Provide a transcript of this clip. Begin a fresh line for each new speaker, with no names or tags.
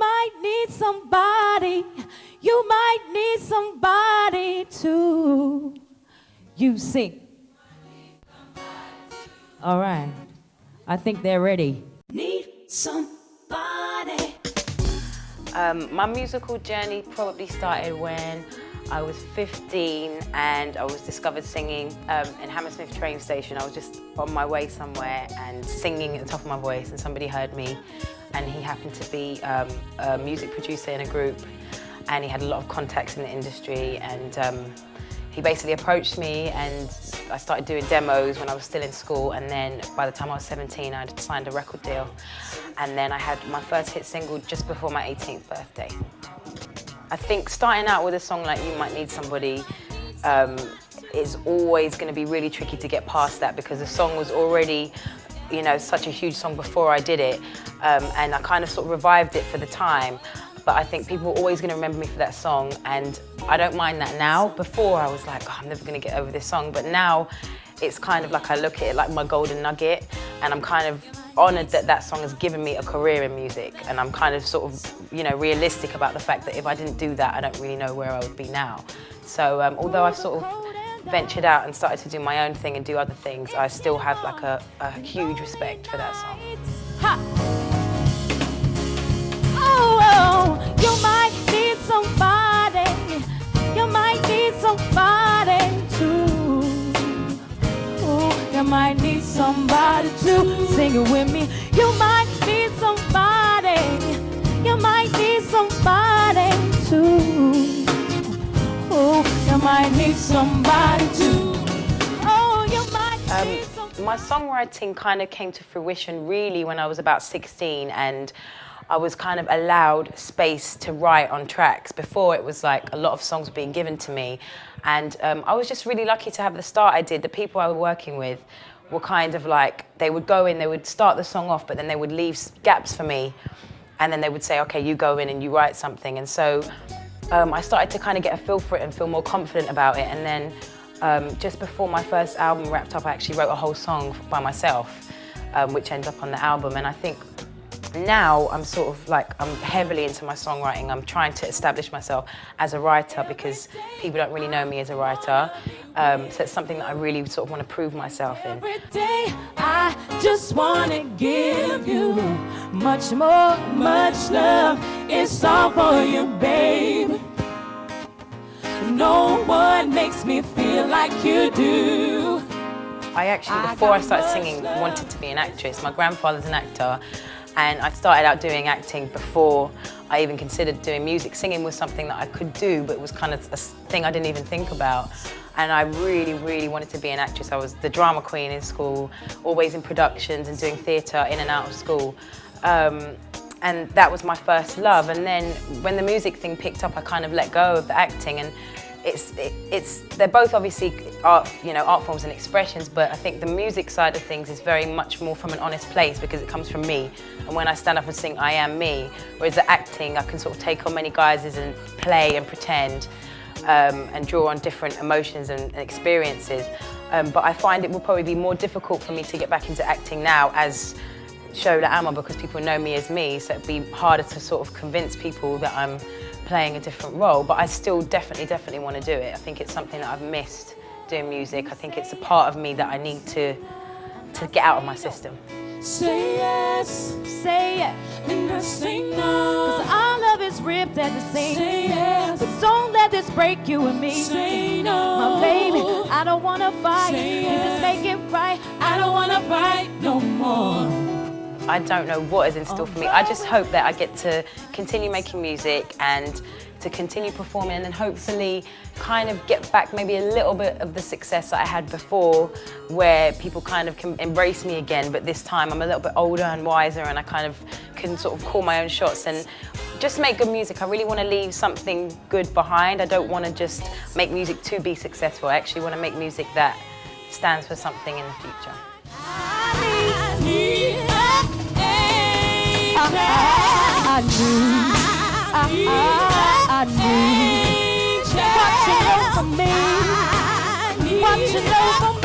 might need somebody. You might need somebody to. You sing. All right. I think they're ready. Need somebody.
My musical journey probably started when I was 15 and I was discovered singing in Hammersmith train station. I was just on my way somewhere and singing at the top of my voice, and somebody heard me, and he happened to be a music producer in a group, and he had a lot of contacts in the industry, and he basically approached me, and I started doing demos when I was still in school, and then by the time I was 17 I'd signed a record deal, and then I had my first hit single just before my 18th birthday. I think starting out with a song like You Might Need Somebody is always going to be really tricky to get past that, because the song was already, you know, such a huge song before I did it, and I kind of sort of revived it for the time. But I think people are always going to remember me for that song, and I don't mind that now. Before I was like, oh, I'm never going to get over this song, but now it's kind of like I look at it like my golden nugget, and I'm kind of honoured that that song has given me a career in music, and I'm kind of sort of, you know, realistic about the fact that if I didn't do that, I don't really know where I would be now. So although I've sort of ventured out and started to do my own thing and do other things, I still have like a huge respect for that song.
Ha! Oh, you might need somebody. You might need somebody too. Oh, you might need somebody to sing it with me. You might need somebody. You might need somebody too. Oh, you might need somebody too. Oh, you might need somebody.
My songwriting kind of came to fruition really when I was about 16, and I was kind of allowed space to write on tracks. Before, it was like a lot of songs were being given to me, and I was just really lucky to have the start I did. The people I was working with were kind of like, they would go in, they would start the song off, but then they would leave gaps for me, and then they would say, okay, you go in and you write something. And so I started to kind of get a feel for it and feel more confident about it. And then just before my first album wrapped up, I actually wrote a whole song by myself, which ends up on the album. And I think now I'm sort of like, I'm heavily into my songwriting. I'm trying to establish myself as a writer, because people don't really know me as a writer. So it's something that I really sort of want to prove myself in.
Every day I just want to give you much more, much love. It's all for you, babe. No one makes me feel like you do.
I actually, before I started singing, wanted to be an actress. My grandfather's an actor, and I started out doing acting before I even considered doing music. Singing was something that I could do, but it was kind of a thing I didn't even think about. And I really, really wanted to be an actress. I was the drama queen in school, always in productions and doing theatre in and out of school. And that was my first love. And then when the music thing picked up, I kind of let go of the acting. And they're both obviously art forms and expressions, but I think the music side of things is very much more from an honest place, because it comes from me. And when I stand up and sing, I am me. Whereas the acting, I can sort of take on many guises and play and pretend, and draw on different emotions and experiences. But I find it will probably be more difficult for me to get back into acting now as Shola Ama, because people know me as me, so it'd be harder to sort of convince people that I'm playing a different role. But I still definitely want to do it. I think it's something that I've missed doing music. I think it's a part of me that I need to get out of my system.
Say yes, and say no. 'Cause our love is ripped at the seams. Say yes, but don't let this break you and me. Say no, my baby, I don't wanna fight. Say yes, just make it right. I don't wanna fight no more.
I don't know what is in store for me. I just hope that I get to continue making music and to continue performing, and then hopefully kind of get back maybe a little bit of the success that I had before, where people kind of can embrace me again, but this time I'm a little bit older and wiser, and I kind of can sort of call my own shots and just make good music. I really want to leave something good behind. I don't want to just make music to be successful. I actually want to make music that stands for something in the future.
I need watching over me, watching over me.